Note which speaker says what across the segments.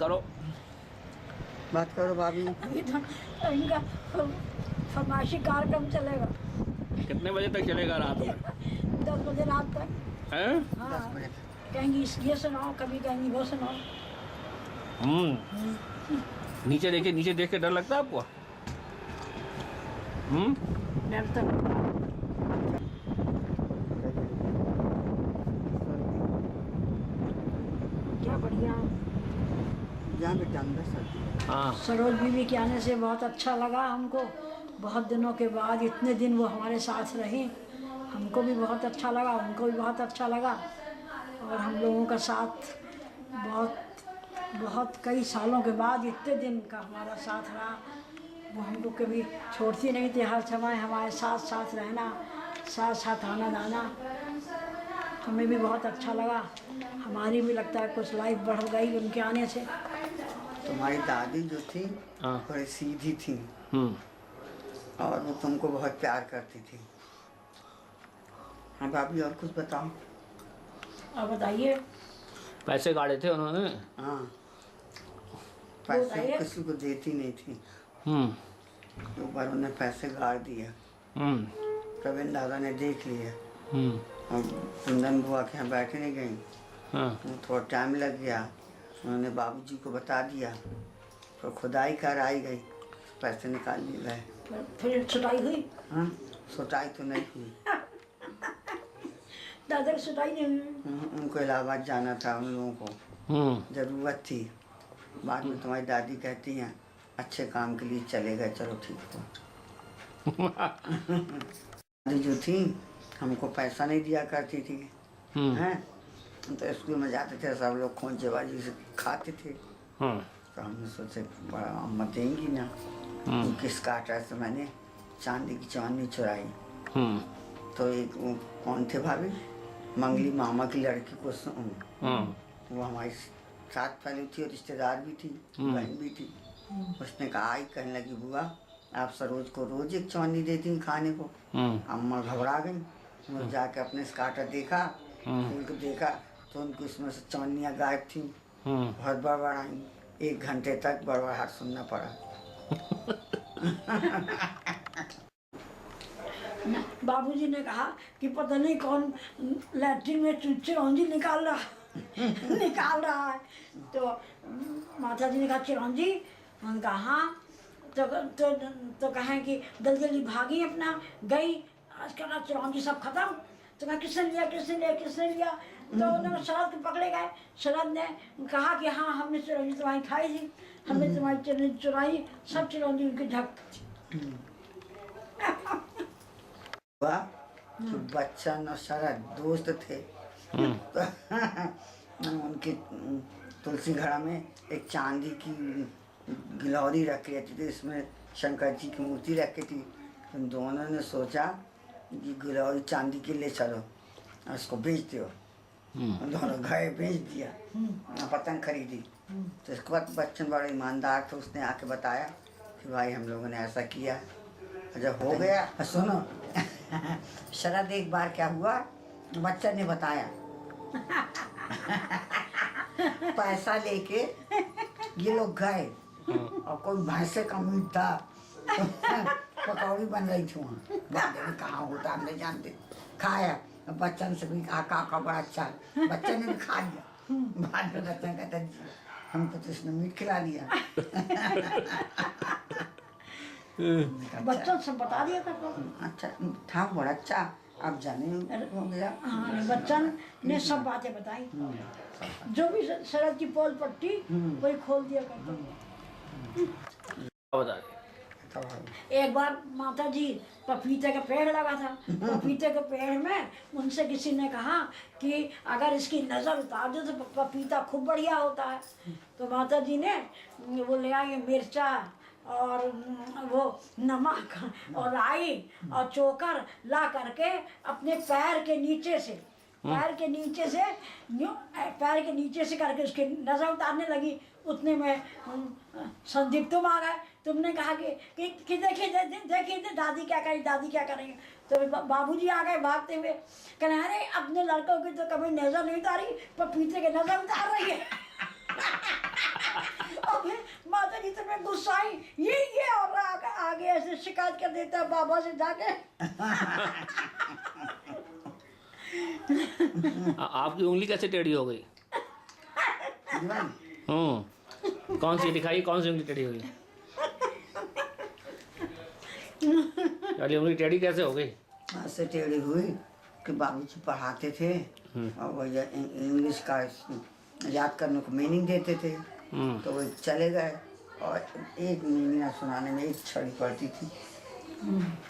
Speaker 1: करो।
Speaker 2: बात करो भाभी।
Speaker 3: अभी तो इनका फरमाइशी कार्यक्रम चलेगा।
Speaker 1: कितने बजे तक चलेगा रात में?
Speaker 3: 10 बजे रात तक।
Speaker 1: हैं?
Speaker 2: 10 बजे तक।
Speaker 3: कहेंगी ये सुनाओ, कभी कहेंगी वो सुनाओ।
Speaker 1: नीचे देखिए, नीचे देख के डर लगता है आपको?
Speaker 3: डर तो क्या बढ़िया।
Speaker 2: यहाँ पे अंदर सर।
Speaker 1: हाँ।
Speaker 3: सरोज बीवी के आने से बहुत अच्छा लगा हमको। बहुत दिनों के बाद इतने दिन वो हमारे साथ रही, हमको भी बहुत अच्छा लगा, उनको भी बहुत अच्छा लगा। और हम लोगों का साथ बहुत कई सालों के बाद इतने दिन का हमारा साथ रहा। वो हमको कभी छोड़ती नहीं थी, हर समय हमारे साथ साथ रहना, साथ साथ आना जाना। हमें भी बहुत अच्छा लगा। हमारी भी लगता है कुछ लाइफ बढ़ गई उनके आने से।
Speaker 2: तुम्हारी दादी जो थी थोड़ी सीधी थी और वो तुमको बहुत प्यार करती थी। हाँ भाभी, और कुछ बताओ।
Speaker 3: अब बताइए।
Speaker 1: पैसे गाड़े थे उन्होंने?
Speaker 2: हाँ, पैसे किसी को देती नहीं थी। एक बार उन्हें पैसे गाड़ दिए। प्रवीण दादा ने देख लिया और कुंदन बुआ के यहाँ बैठे नहीं गई। थोड़ा टाइम लग गया, उन्होंने बाबूजी को बता दिया, तो खुदाई कर आई गई, पैसे निकाल लिए गए।
Speaker 3: फिर छुटाई हुई?
Speaker 2: हाँ, छुटाई तो नहीं हुई।
Speaker 3: दादा की छुटाई नहीं हुई?
Speaker 2: उनको इलाहाबाद जाना था, उन लोगों को जरूरत थी। बाद में तुम्हारी दादी कहती हैं अच्छे काम के लिए चले गए, चलो ठीक हो। दादी जो थी हमको पैसा नहीं दिया करती थी, हैं? तो स्कूल में जाते थे, सब लोग खोंचेबाजी से खाते थे। तो हमने सोचे अम्मा देंगी ना। किस काटा से मैंने चांदी की चवन्नी चुराई। तो एक कौन थे भाभी, मंगली मामा की लड़की को वो हमारी साथ पहले थी और रिश्तेदार भी थी, बहन भी थी। उसने कहा, आई कहने लगी बुआ आप सरोज को रोज एक चवन्नी देती खाने को। अम्मा घबरा गई, वो जाके अपने स्काटर देखा, उनको देखा तो उनको इसमें से चवन्नियाँ गायब थी। बहुत बड़बड़ाई, 1 घंटे तक बड़बड़ाहट सुनना पड़ा।
Speaker 3: बाबूजी ने कहा कि पता नहीं कौन लैट्रिन में चिरौंजी निकाल रहा है। तो माता जी ने कहा चिरौंजी? उन्होंने कहा हाँ। तो कहें कि जल्दी जल्दी भागी, अपना गई, आज कल चिरौंजी सब खत्म। तो कहा किसने लिया? तो उन्होंने शरद को पकड़े गए। शरद ने कहा कि हाँ हमने चिरौंजी तुम्हारी खाई थी, हमने तुम्हारी चिरौंजी चुराई, सब चिरौंजी उनकी ढक।
Speaker 2: बच्चन और शरद दोस्त थे। उनके तुलसी घड़ा में एक चांदी की गिलौरी रखी रहती थी, इसमें शंकर जी की मूर्ति रखी थी। उन दोनों ने सोचा कि गिलौरी चांदी के ले चलो और उसको बेच दो। दोनों गए, बेच दिया, पतंग खरीदी। तो इसके बाद बच्चन बड़ा ईमानदार था, उसने आके बताया कि भाई हम लोगों ने ऐसा किया। जब हो गया, सुनो शरद एक बार क्या हुआ, बच्चन ने बताया पैसा लेके ये लोग गए और कोई भैंसे का मीट था, पकौड़ी बन रही थी वहाँ, कहाँ होता हम नहीं जानते। खाया, बच्चन से भी कहा काका बड़ा अच्छा है, बच्चन ने भी खा लिया। बाद में बच्चन कहता हमको तो इसने मीट खिला दिया।
Speaker 3: बच्चों से बता दिया था।
Speaker 2: अच्छा था, बड़ा अच्छा, अब जाने हो गया।
Speaker 3: हाँ, बच्चन ने सब बातें बताई, जो भी शरद की पोल पट्टी वही खोल दिया करते। एक बार माता जी पपीते का पेड़ लगा था, पपीते के पेड़ में उनसे किसी ने कहा कि अगर इसकी नज़र उतार दो तो पपीता खूब बढ़िया होता है। तो माता जी ने वो ले आए मिर्चा और वो नमक और राई और चोकर ला करके अपने पैर के नीचे से करके उसकी नज़र उतारने लगी। उतने में संदीप तुम आ गए। तुमने कहा कि देखिए दादी क्या करेंगे। तो बाबूजी आ गए भागते हुए, कहने अरे अपने लड़कों की तो कभी नज़र नहीं उतारी, पपीते की नज़र उतार रही है। शिकायत कर देता है बाबा से जाके।
Speaker 1: आपकी उंगली कैसे टेढ़ी हो गई? कौन सी दिखाई, कौन सी उंगली टेढ़ी हो गई? चलिए, उंगली टेढ़ी कैसे हो गई?
Speaker 2: ऐसे टेढ़ी हुई कि बाबूजी पढ़ाते थे और वो इंग्लिश का याद करने को मीनिंग देते थे, तो वो चले गए और एक मीनिंग सुनाने में एक छड़ी पड़ती थी,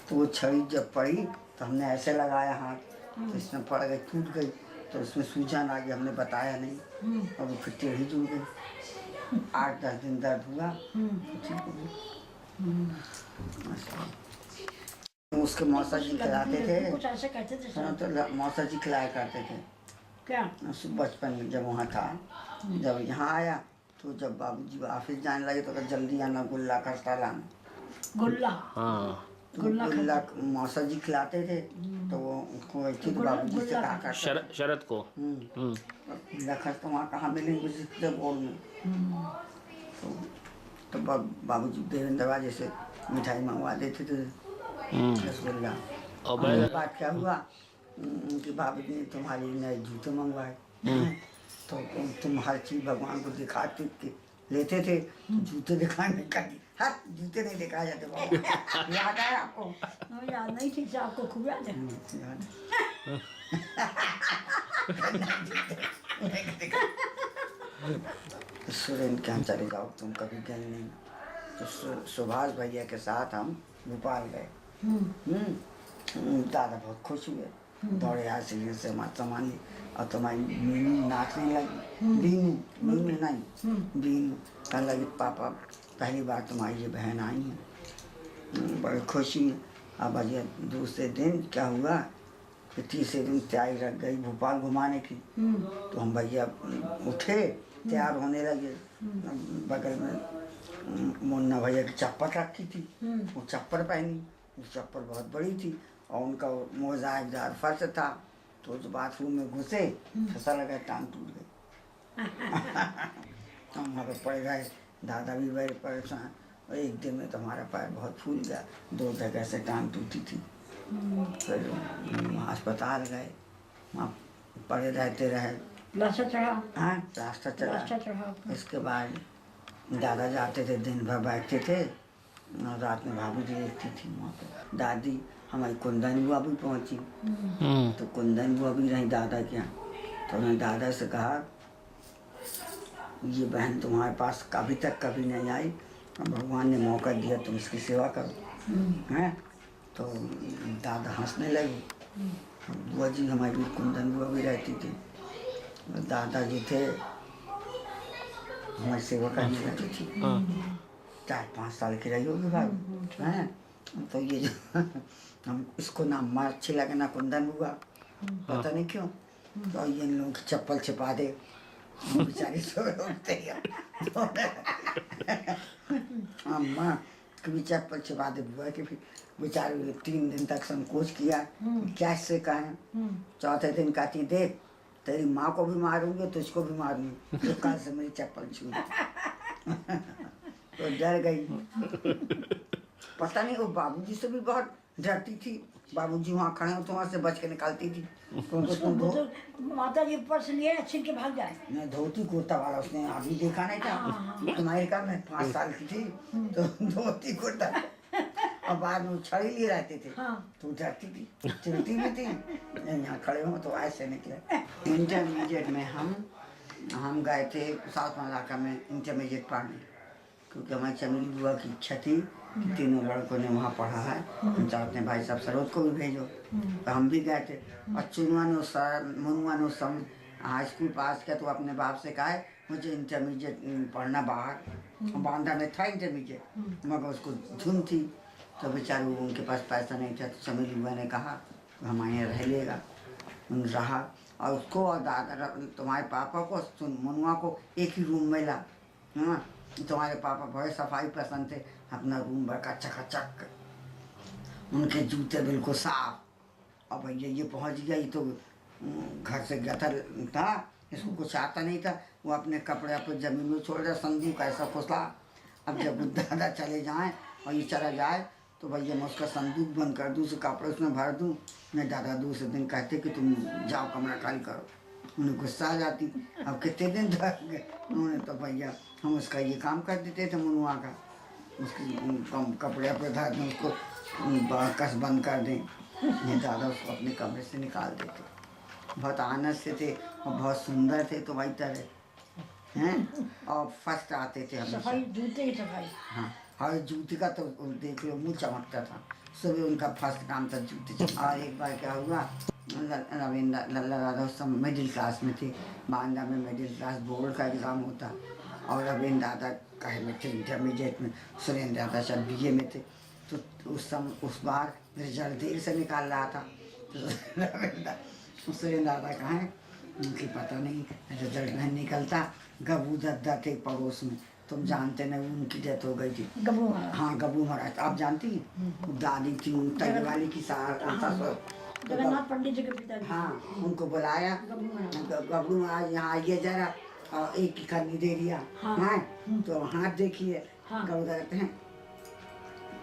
Speaker 2: तो वो छड़ी जब पड़ी तो हमने ऐसे लगाया हाथ, तो इसमें पड़ गई, टूट गई, तो उसमें सूजन आ गई, हमने बताया नहीं और वो फिर टेढ़ी जुड़ गई। 8-10 दिन दर्द हुआ तो ठीक हो गई। उसके मौसा जी खिलाते थे,
Speaker 3: कुछ ऐसे कहते थे
Speaker 2: सुनो तो मौसा जी खिलाया करते थे
Speaker 3: क्या?
Speaker 2: बचपन में जब वहाँ था। जब यहाँ आया तो जब बाबूजी ऑफिस जाने लगे तो जल्दी आना, गुल्ला खस्ता लाना।
Speaker 3: गुल्ला?
Speaker 1: हाँ,
Speaker 2: तो गुल्ला मौसा जी खिलाते थे, तो वो उनको ऐसे तो बाबूजी से कहा करते
Speaker 1: शरद को।
Speaker 2: गुल्ला खस्ता वहाँ कहाँ मिलेंगे बोल में। तो बाबूजी देवेंद्र दरवाजे से मिठाई मंगवा देते थे, रसगुल्ला। और बात क्या हुआ कि बाबूजी ने तुम्हारे नए जूते मंगवाए, तो तुम हर चीज भगवान को दिखाते लेते थे, तो जूते दिखाने का हाथ जूते नहीं दिखाए जाते बाबा। याद है आपको?
Speaker 3: याद नहीं ठीक से, आपको खूब याद है।
Speaker 2: सुरेंद्र के यहाँ चले जाओ, तुम कभी गए नहीं। तो सुभाष भैया के साथ हम भोपाल गए। दादा बहुत खुश हुए, दौड़े आए सीढ़ी से हमारा सामान ली और तुम्हारी मीनू नाचने लगी। बीनू नहीं, बीनू कहने लगी पापा पहली बार तुम्हारी ये बहन आई है, बड़ी खुशी। अब भैया दूसरे दिन क्या हुआ कि तीसरे दिन तैयारी रख गई भोपाल घुमाने की, तो हम भैया उठे तैयार होने लगे। बगल में मुन्ना भैया की चप्पल रखी थी, वो चप्पल पहनी, वो चप्पल बहुत बड़ी थी और उनका मोजाइकदार फर्श था, तो जो बाथरूम में घुसे फिसल गए, टांग टूट गई। हम वहाँ पर पड़ गए, दादा भी बड़े परेशान, और एक दिन में तो हमारा पैर बहुत फूल गया, 2 जगह से टांग टूटी थी। फिर अस्पताल गए, वहाँ पड़े रहते रहे।
Speaker 3: रास्ता चढ़ा?
Speaker 2: हाँ, रास्ता चढ़ा। इसके बाद दादा जाते थे, दिन भर बैठते थे और रात में भाभी जी देखती थी वहाँ पे। दादी हमारी कुंदन बुआ भी पहुँची, तो कुंदन बुआ भी रही दादा के यहाँ, तो उन्होंने दादा से कहा ये बहन तुम्हारे पास कभी तक कभी नहीं आई, भगवान ने मौका दिया, तुम इसकी सेवा करो। हैं? तो दादा हंसने लगे। बुआ जी हमारी कुंदन बुआ भी रहती थी, दादाजी थे, हमारी सेवा करने लगी थी। 4-5 साल की रही होगी भाई, हैं? तो ये जो हम इसको ना अम्मा अच्छी लगे ना कुंदन बुआ, पता नहीं क्यों, तो ये इन लोगों की चप्पल छिपा दे, बेचारी सो उठते अम्मा कभी चप्पल छिपा दे बुआ की, फिर बेचारी 3 दिन तक संकोच किया, क्या इससे कहें। चौथे दिन कहती देख तेरी माँ को भी मारूंगी, तुझको भी मारूंगी, तो कल से मेरी चप्पल छू। तो डर गई। पता नहीं वो बाबूजी से भी बहुत डरती थी, बाबूजी वहाँ खड़े हो तो वहाँ से बच के निकालती थी।
Speaker 3: माता जी ऊपर से लिए छिल के भाग जाए।
Speaker 2: नहीं, धोती कुर्ता वाला उसने अभी देखा नहीं था, तुम्हारे का मैं 5 साल की थी, तो धोती कुर्ता और बाद में छड़ी लिए रहते थे। तो डरती थी, चिढ़ती भी थी, यहाँ खड़े हो तो ऐसे निकले। इंटरमीडिएट में हम गए थे साउथ मलाका में इंटरमीडिएट पढ़ने, क्योंकि हमारी चमेली बुआ की इच्छा थी कि तीनों लड़कों ने वहाँ पढ़ा है, हम चाहते हैं भाई साहब सरोज को भी भेजो, तो हम भी गए थे। और चुनुआ ने मुनुआ ने सब हाई स्कूल पास किया, तो अपने बाप से कहा मुझे इंटरमीडिएट पढ़ना बाहर, बांदा में था इंटरमीडिएट, मगर उसको धुन थी, तो बेचारे उनके पास पैसा नहीं था, तो चमेली बुआ ने कहा हमारे यहाँ रह लेगा, रहा। और उसको और दादा तुम्हारे पापा को मुनुआ को एक ही रूम मिला। हाँ, तुम्हारे पापा बड़े सफाई पसंद थे, अपना रूम बड़ा चकाचक, उनके जूते बिल्कुल साफ। और भैया ये पहुंच गया, ये तो घर से गटर था, इसको कुछ आता नहीं था, वो अपने कपड़े अपने जमीन में छोड़ रहा, संदीप का ऐसा फुसला। अब जब दादा चले जाएं और ये चला जाए तो भैया मैं उसका संदूक बंद कर दूँ, उसे कपड़े उसमें भर दूँ। मैं दादा दूसरे दिन कहते कि तुम जाओ कमरा खाली करो। उन्हें गुस्सा आ जाती, अब कितने दिन तक उन्होंने तो भैया हम उसका ये काम कर देते थे मनुआ का, उसके कपड़े पे धर दें, उसको कस बंद कर दें। ये दादा उसको अपने कमरे से निकाल देते। बहुत आनंद से थे और बहुत सुंदर थे तो भाई तरह हैं, और फर्स्ट आते थे हमेशा।
Speaker 3: सफाई, जूते की सफाई।
Speaker 2: हाँ, और जूते का तो देख लो मुँह चमकता था, सुबह उनका फर्स्ट काम था जूते। और एक बार क्या हुआ, रविंद्र लल्ला दादा उस समय मिडिल क्लास में थे, बांदा में मिडिल क्लास बोर्ड का एग्ज़ाम होता, और रविंद्र दादा कहे में थे इंटरमीडिएट में, सुरेंद्र दादा शायद BA में थे। तो उस बार रिजल्ट देर से निकाल रहा था, तो सुरेंद्र दादा कहें उनकी पता नहीं रिजल्ट नहीं निकलता। गबू दद्दा थे पड़ोस में, तुम जानते नहीं, उनकी डेथ हो गई थी।
Speaker 3: गबू महाराज।
Speaker 2: हाँ, गबू महाराज आप जानती हैं, दादी थी तले वाली की
Speaker 3: जगन्नाथ पंडित जी के पिताजी।
Speaker 2: हाँ, उनको बुलाया, गबरू महाराज यहाँ आइए जरा, और एक की खन्नी दे दिया। हाँ, तो हाथ देखिए।
Speaker 3: हाँ।
Speaker 2: गबरू कहते हैं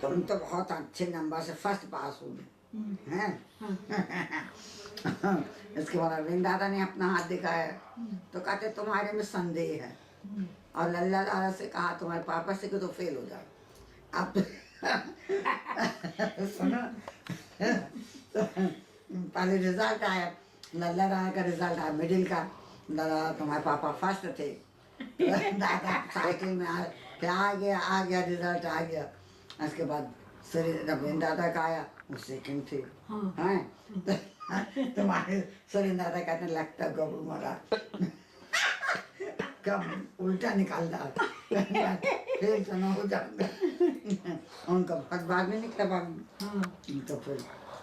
Speaker 2: तुम तो बहुत अच्छे नंबर से फर्स्ट पास हो गए हैं। इसके बाद अरविंद दादा ने अपना हाथ दिखाया, तो कहते तुम्हारे में संदेह है, और लल्ला दादा से कहा तुम्हारे पापा से कि तो फेल हो जाओ। अब सुनो, तो पहले रिजल्ट आया, लल्ला दादा का रिजल्ट आया मिडिल का, दादा तुम्हारे पापा फर्स्ट थे। दादा साइकिल में आ गया रिजल्ट आ गया। उसके बाद रविंद्र दादा का आया, वो सेकंड थे। हैं तुम्हारे सुरेंद्र दादा कहते लगता गबरू महाराज कब उल्टा निकाल रहा फिर तो ना हो जाता। उनका बहुत बाद में निकला बाबू। तो फिर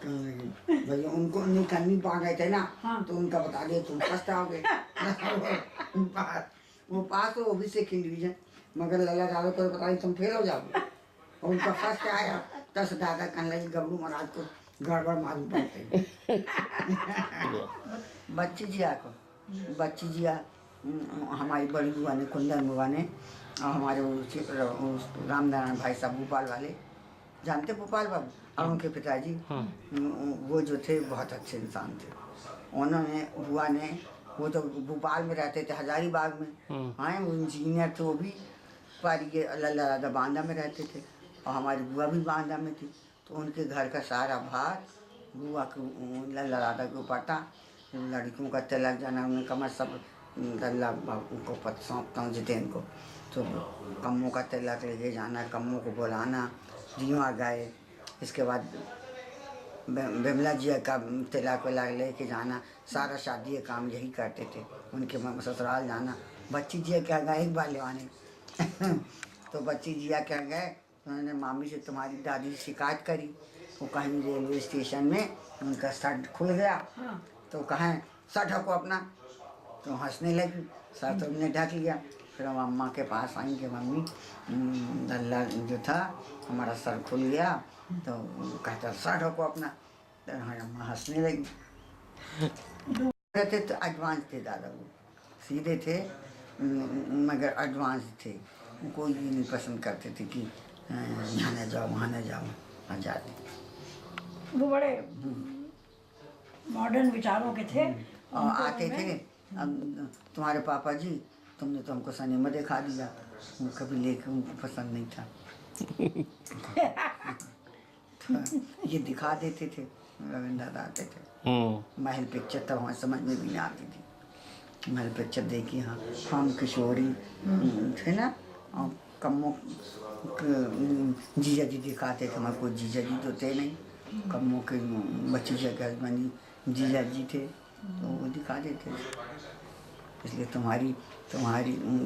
Speaker 2: भैया उनको नहीं करनी पा गए थे ना, तो उनका बता दिया तुम फर्स्ट आओगे। वो पास हो, वो भी सेकंड डिवीजन, मगर लल्ला दादा को बता दी तुम फेल हो जाओगे। उनका फर्स्ट आया, तस दादा कहने लगे गबरू महाराज को गड़बड़ मालूम पड़ते। बच्ची जिया हमारी बड़ी बुआ ने, कुंदन बुआ ने, और हमारे रामनारायण भाई साहब भोपाल वाले, जानते भोपाल बाबू, और उनके पिताजी, वो जो थे बहुत अच्छे इंसान थे। उन्होंने बुआ ने, वो तो भोपाल में रहते थे हजारीबाग में। हाँ, वो इंजीनियर थे वो भी, पर ये लल्ला दादा बांदा में रहते थे, और हमारी बुआ भी बांदा में थी। तो उनके घर का सारा भार बुआ को, लल्ला दादा के ऊपर था। लड़कियों का तिलक जाना, उन्होंने कहा मैं सब लल्ला बाबू को पद सौंपता हूँ जितेन को। तो कम्मों का तिलक लेके जाना, कम्मों को बुलाना, दीवा गए। इसके बाद बिमला जी का तिलक विलक लेके जाना, सारा शादी का काम यही करते थे। उनके ससुराल जाना, बच्ची जी क्या गए एक बार लेवाने। तो बच्ची जिया क्या गए, उन्होंने मामी से तुम्हारी दादी से शिकायत करी। वो कहीं रेलवे स्टेशन में उनका शर्ट खुल गया, तो कहें सर ढको अपना, तो हंसने लगी। सर तो उन्हें ढक लिया। फिर हम अम्मा के पास आई कि मम्मी लल्ला जो था हमारा सर खुल गया, तो कहता सर ढको अपना, तो हमारी अम्मा हंसने लगी। रहते तो एडवांस थे दादा, वो सीधे थे मगर एडवांस थे। कोई भी नहीं पसंद करते थे कि यहाँ न जाओ वहाँ न जाओ, आ जाते।
Speaker 3: वो बड़े मॉडर्न विचारों के थे।
Speaker 2: और आते थे, अब तुम्हारे पापा जी तुमने तो हमको सिनेमा दिखा दिया, वो कभी लेके उनको पसंद नहीं था। तो ये दिखा देते थे, रविंद्र दादा आते थे। महल पिक्चर तब वहाँ समझ में भी नहीं आती थी। महल पिक्चर देखी, हाँ हम किशोरी थे ना, और कम्मो जीजा जी दिखाते थे। हमारे कोई जीजा जी तो थे नहीं, कम्मो के बच्ची जी के हस्बैंड जीजा जी थे, तो वो दिखा देते थे। इसलिए तुम्हारी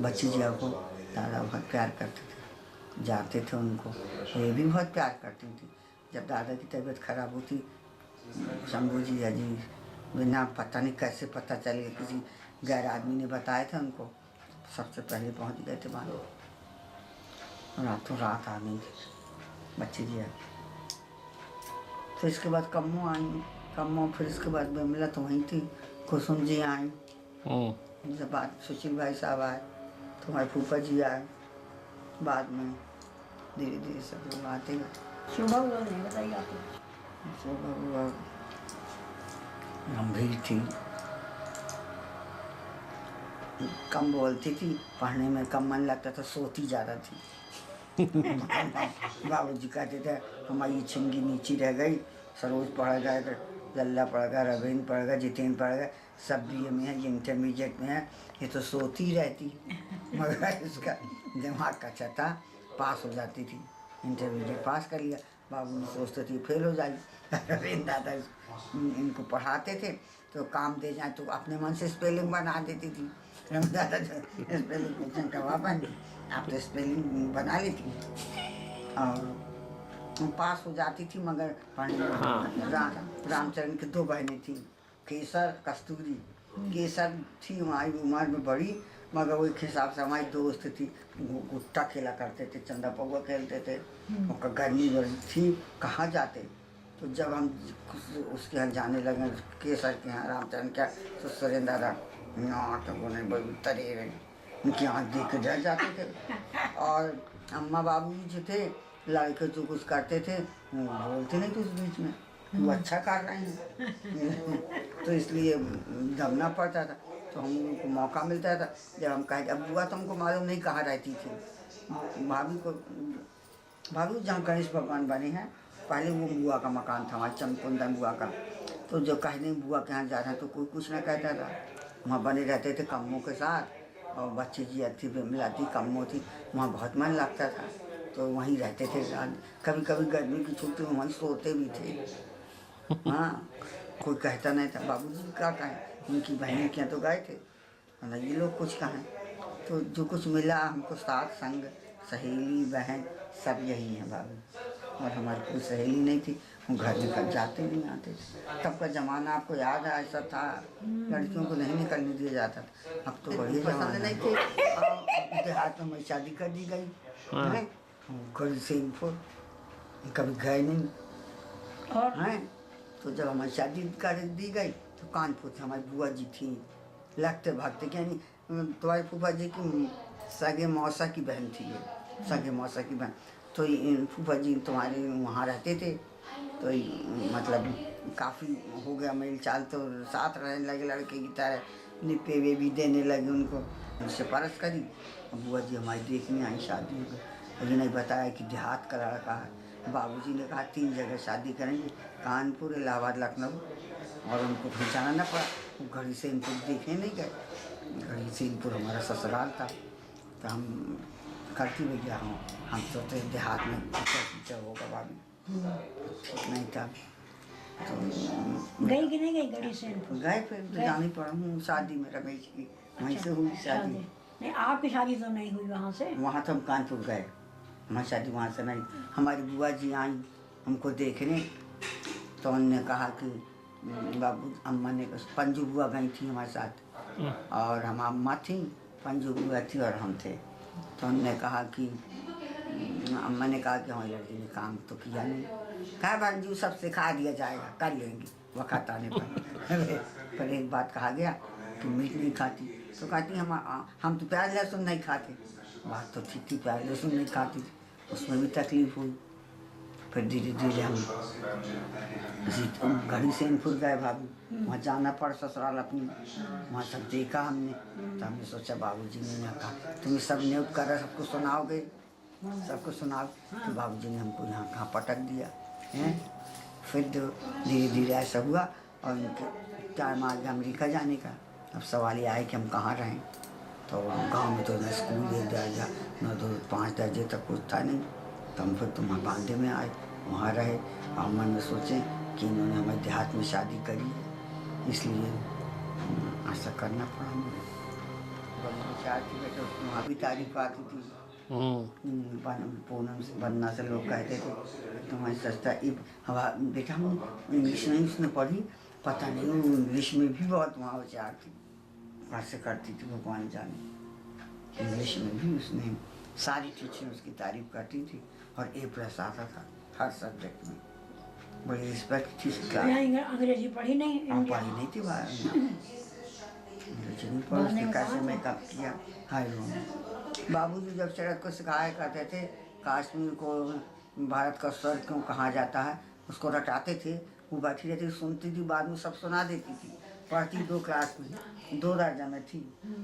Speaker 2: बच्ची जी को दादा बहुत प्यार करते थे, जाते थे उनको, ये भी बहुत प्यार करती थी। जब दादा की तबीयत खराब होती, शंभू जीजा जी बिना पता नहीं कैसे पता चल गया, किसी गैर आदमी ने बताया था उनको, सबसे पहले पहुंच गए थे बांधो, रातों रात आ गई थी बच्ची जी। तो इसके बाद कम्मो आई, फिर इसके बाद बिमला तो वहीं थी, कुसुम जी आई, जब बात सुशील भाई साहब आए, तुम्हारे फूफा जी आए, बाद में धीरे धीरे सब लोग आते गए।
Speaker 3: सुबह हुआ नहीं बताइए आप।
Speaker 2: सुबह हुआ गंभीर थी, कम बोलती थी, पढ़ने में कम मन लगता था, सोती ज़्यादा थी। बाबूजी कहते थे हमारी छिंगी नीची रह गई, सरोज पढ़ गए, लल्ला पढ़ गया, रविंद्र पढ़ गया, जितेंद्र पढ़ गया, सब बीए में है, ये इंटरमीडिएट में है, ये तो सोती रहती। मगर इसका दिमाग का अच्छा था, पास हो जाती थी, इंटरमीडिएट पास कर लिया। बाबू सोचते थे फेल हो जाएगी। रविंद्र दादा इनको पढ़ाते थे तो काम दे जाए तो अपने मन से स्पेलिंग बना देती थी। रविंद्र दादा स्पेलिंग क्वेश्चन करवा पाएंगे, आप तो स्पेलिंग बना लेती और पास हो जाती थी। मगर रामचरण की 2 बहनें थी, केसर कस्तूरी। केसर थी हमारी उम्र में बड़ी, मगर वो एक हिसाब से हमारी दोस्त थी, गुट्टा खेला करते थे, चंदा पौवा खेलते थे। और गर्मी बड़ी थी, कहाँ जाते। तो जब हम उसके यहाँ जाने लगे, केसर के यहाँ रामचरण के, तो सुरेंद्र दादा तो उन्हें बड़ी तरे रहे, उनकी आँख देख कर डर जाते थे। और अम्मा बाबू जो थे, लड़के जो कुछ करते थे वो बोलते नहीं थे उस बीच में, वो अच्छा कर रहे हैं। तो इसलिए दबना पड़ता था। तो हम उनको मौका मिलता था, जब हम कहे अब बुआ तो हमको मालूम नहीं कहाँ रहती थी। भाभी जहाँ गणेश भगवान बने हैं, पहले वो बुआ का मकान था, हमारे चमकुंदन बुआ का। तो जो कहने बुआ के यहाँ जा रहे हैं तो कोई कुछ ना कहता था। वहाँ बने रहते थे कम्मों के साथ, और बच्चे जी अच्छी मिलाती कम्मों थी, वहाँ बहुत मन लगता था। तो वहीं रहते थे। कभी कभी गर्मी की छुट्टी में वहीं सोते भी थे। हाँ, कोई कहता नहीं था। बाबूजी क्या कहें, उनकी बहन के यहाँ तो गए थे, ना ये लोग कुछ कहें। तो जो कुछ मिला हमको, साथ संग, सहेली, बहन, सब यही है बाबू। और हमारी कोई सहेली नहीं थी, वो घर निकल जाते नहीं आते थे। तब का ज़माना आपको याद है, ऐसा था, लड़कियों को नहीं निकलने दिया जाता था। अब तो बड़ी पसंद नहीं थे। देहात में शादी कर दी गई है, घर से कभी गए नहीं हैं। तो जब हमारी शादी कर दी गई तो कानपुर से हमारी बुआ जी थी, लगते भागते, यानी तुम्हारी फूफा जी की सगे मौसा की बहन थी ये, सगे मौसा की बहन। तो फूफा जी तुम्हारे वहाँ रहते थे, तो मतलब काफ़ी हो गया मेल चाल, तो साथ रहने लगे लड़के की तरह, निपे वे भी देने लगे उनको। उनसे परस करी, बुआ जी हमारी देखने आई, शादी हो गई। ये नहीं बताया कि देहात का लड़का है। बाबूजी ने कहा 3 जगह शादी करेंगे, कानपुर, इलाहाबाद, लखनऊ, और उनको कहीं जाना न पड़ा। वो घड़ी से इनको देखने नहीं गए। घड़ी से इनपुर हमारा ससुराल था, तो हम करती भैया हम सोचते देहात में टीचर होगा बाबू, ठीक नहीं था। तो
Speaker 3: गई कि नहीं गई गढ़ी से?
Speaker 2: गए, फिर तो जानी पड़ा। हूँ शादी में रमेश की, वहीं से हुई शादी।
Speaker 3: नहीं, आपकी शादी तो नहीं हुई वहाँ से?
Speaker 2: वहाँ तो हम कानपुर गए, हमारी शादी वहाँ से नहीं। हमारी बुआ जी आई हमको देखने, तो उन्होंने कहा कि बाबू, अम्मा ने, पंजू बुआ गई थी हमारे साथ, और हम अम्मा थी, पंजू बुआ थी और हम थे। तो उन्होंने कहा कि अम्मा ने कहा कि हमारी लड़की ने काम तो किया नहीं, कहा पंजू सब सिखा दिया जाएगा, कर लेंगे वक़्त आने पर। पर एक बात कहा गया कि मीट नहीं खाती, तो कहती हम तो प्याज लहसुन नहीं खाते। बात तो ठीक थी, प्याज लहसुन नहीं खाती थी, उसमें भी तकलीफ हुई। फिर धीरे धीरे हम घड़ी से इनपुर गए भाभी, वहाँ जाना पड़ा ससुराल अपनी, वहाँ सब देखा हमने। तो हमने सोचा बाबूजी ने कहा तुम्हें सब न्यूज़ कर सबको सुनाओगे, सबको सुनाओ। तो बाबूजी ने हमको यहाँ कहाँ पटक दिया हैं। फिर धीरे धीरे ऐसा हुआ, और उनके टाइम आ गया अमेरिका जाने का। अब सवाल ये आए कि हम कहाँ रहें। तो गांव में तो न स्कूल 1 दर्जा, न 2-5 दर्जे तक कुछ था नहीं। तो हम फिर वहाँ बांधे में आए, वहाँ रहे, और मन में सोचें कि इन्होंने हमारे देहात में शादी करी है, इसलिए ऐसा करना पड़ा हमें। बेटे वहाँ भी तारीफ आती थी, पूनम से बनना से लोग कहते थे तुम्हारी सस्ता हवा बेटा। हम इंग्लिश नहीं उसने पढ़ी, पता नहीं वो इंग्लिश में भी बहुत वहाँ होशियार थी, कैसे करती थी भगवान जाने। इंग्लिश में भी उसने सारी टीचर उसकी तारीफ करती थी, और A+ आता था हर सब्जेक्ट में, बड़ी रिस्पेक्ट थी उसका।
Speaker 3: अंग्रेजी पढ़ी नहीं?
Speaker 2: पढ़ी नहीं थी अंग्रेजी नहीं पढ़ी, उसने कैसे मेकअप किया। हाय बाबूजी जब सड़क को सिखाया करते थे, कश्मीर को भारत का स्वर क्यों कहा जाता है, उसको रटाते थे। वो बैठी रहती सुनती थी, बाद में सब सुना देती थी। पढ़ती 2 क्लास में, 2 दर्जा में थी।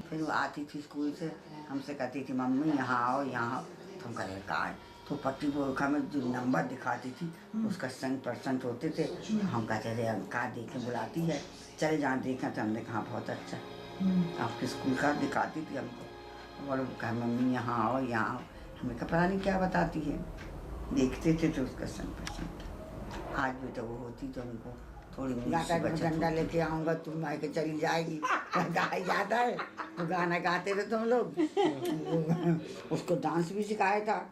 Speaker 2: फिर वो आती थी स्कूल से, हमसे कहती थी मम्मी यहाँ आओ, यहाँ आओ। तो हम कहते कहाँ है, तो पट्टी बोरखा में जो नंबर दिखाती थी उसका 100% होते थे। हम कहते थे कहाँ देखे बुलाती है, चले जहाँ देखा। तो हमने कहा बहुत अच्छा, आपके स्कूल का दिखाती थी हमको। और कहा मम्मी यहाँ आओ, यहाँ आओ। हमें कहा पता नहीं क्या बताती है, देखते थे तो उसका 100%। आज भी तो वो होती तो उनको थोड़ी डंडा लेके आऊँगा, तुम मार के चली जाएगी। गाया जाता है तो गाना गाते थे तुम लोग। उसको डांस भी सिखाया था,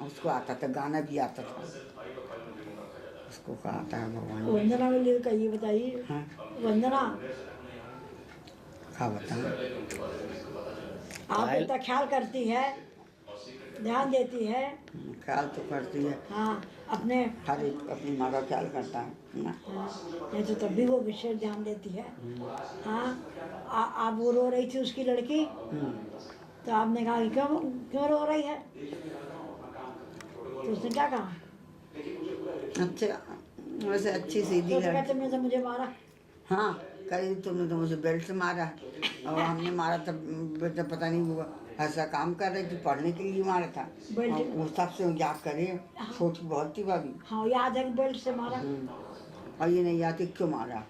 Speaker 2: उसको आता था, गाना भी आता था उसको। क्या आता है भगवान।
Speaker 3: वंदना के लिए कहिए, बताइए।
Speaker 2: हाँ
Speaker 3: वंदना,
Speaker 2: क्या बताएं।
Speaker 3: आप इतना ख्याल करती है, ध्यान देती है।
Speaker 2: ख्याल तो करती है,
Speaker 3: हाँ, अपने
Speaker 2: हर एक अपनी माँ का ख्याल करता है ना।
Speaker 3: नहीं तो तब भी वो विशेष ध्यान देती है। हाँ, आप वो रो रही थी उसकी लड़की, तो आपने कहा कि क्यों क्यों रो रही है, तो उसने क्या कहा?
Speaker 2: अच्छा, वैसे अच्छी सीधी
Speaker 3: तो
Speaker 2: लड़की।
Speaker 3: कहते तुमने तो मुझे मारा।
Speaker 2: हाँ, कहीं तुमने तो मुझे बेल्ट से मारा और हमने मारा था बेटा, पता नहीं हुआ ऐसा काम कर रही थी, पढ़ने के लिए मारा था।
Speaker 3: बेल्ट?
Speaker 2: वो सबसे याद करे, छोटी बहुत थी भाभी।
Speaker 3: हाँ, याद है कि बेल्ट से मारा।
Speaker 2: और ये नहीं याद क्यों मारा।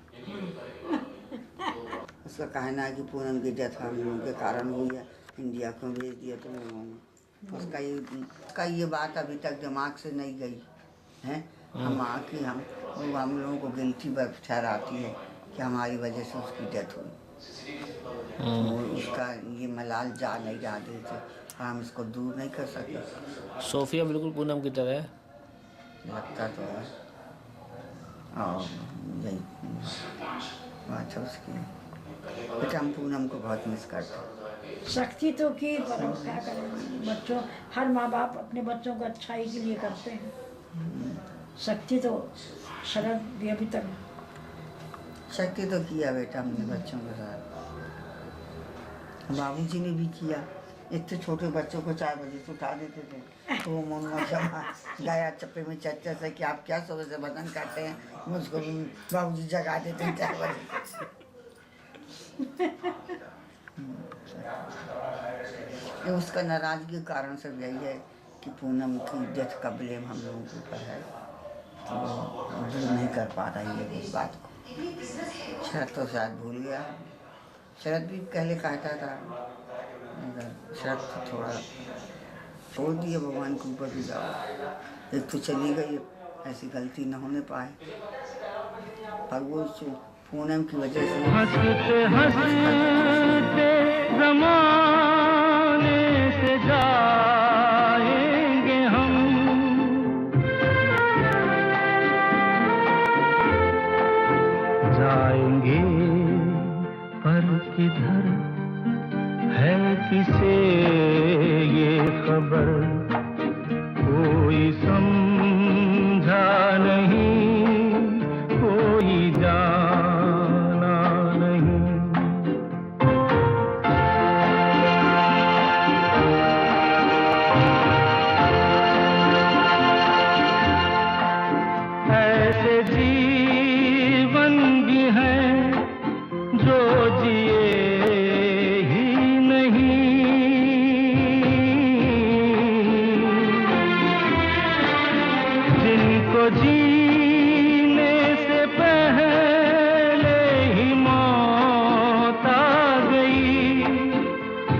Speaker 2: उसका कहना है कि पूनम की डेथ हम लोगों के कारण हुई है, इंडिया को भेज दिया तुम लोगों ने। उसका ये बात अभी तक दिमाग से नहीं गई है। हम आके हम लोगों को गिल्टी ठहराती है कि हमारी वजह से उसकी डेथ हुई। तो उसका ये मलाल जा नहीं रहा दिल से, और हम इसको दूर नहीं कर सके।
Speaker 1: सोफिया बिल्कुल पूनम की तरह है,
Speaker 2: लगता तो है। और यही बात है उसकी। बेटा हम पूनम को बहुत मिस करते हैं।
Speaker 3: शक्ति तो की, पर हम क्या करें, बच्चों, हर माँ बाप अपने बच्चों को अच्छाई के लिए करते हैं। शक्ति तो शरद भी अभी तक।
Speaker 2: शक्ति तो किया बेटा हमने बच्चों के साथ, बाबूजी ने भी किया। इतने छोटे बच्चों को 4 बजे से उठा देते थे, तो वो मुन्ना जमा गया चप्पे में चर्चा से कि आप क्या सुबह से भजन करते हैं, मुझको बाबूजी जगा देते हैं 4 बजे। ये उसका नाराजगी के कारण से यही है कि पूनम की डेथ का ब्लेम हम लोगों के ऊपर है, तो दूर नहीं कर पा रही है इस बात को। शरद तो शायद भूल गया, शरद भी पहले कहता था, मगर शरद तो थोड़ा छोड़ दिया, भगवान के ऊपर भी जाओ। एक तो चली गई, ऐसी गलती न होने पाए, पर वो पूनम की वजह से
Speaker 4: हंसते हंसते ज़माने से जाएंगे हम, जाएंगे पर किधर है किसे ये खबर, कोई समझा नहीं, कोई जाना नहीं। ऐसे जीवन भी हैं जो जिए ही नहीं, जिनको जीने से पहले ही मौत आ गई।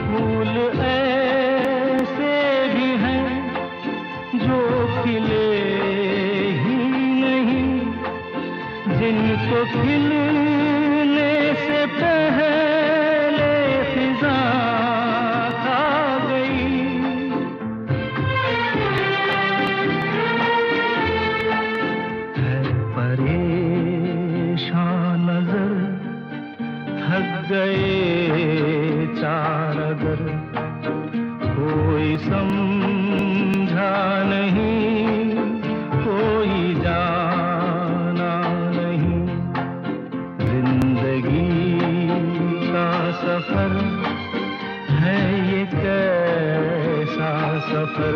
Speaker 4: फूल ऐसे भी हैं जो खिले ही नहीं, जिनको खिलने से पहले फिजा खा गई। है परेशान नजर, थक गए चार अगर, कोई समझा नहीं, कोई जाना नहीं। जिंदगी का सफर है ये कैसा सफर,